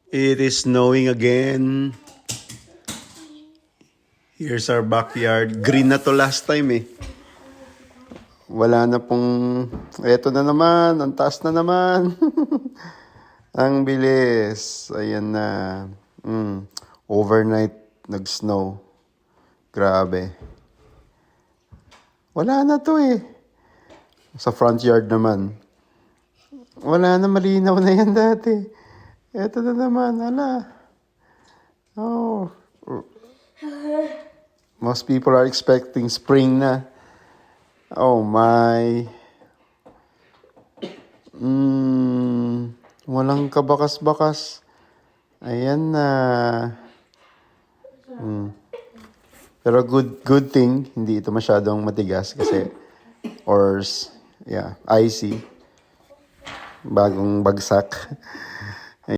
It is snowing again. Here's our backyard. Green na to last time eh. Wala na pong... Eto na naman. Ang taas na naman. Ang bilis. Ayan na. Overnight nag-snow. Grabe. Wala na to eh. Sa front yard naman. Wala na, malinaw na yan dati. Eto na naman. Hala. Oh. Most people are expecting spring na. Oh my. Walang kabakas-bakas. Ayan na. Pero good thing, hindi ito masyadong matigas kasi icy. Bagong bagsak.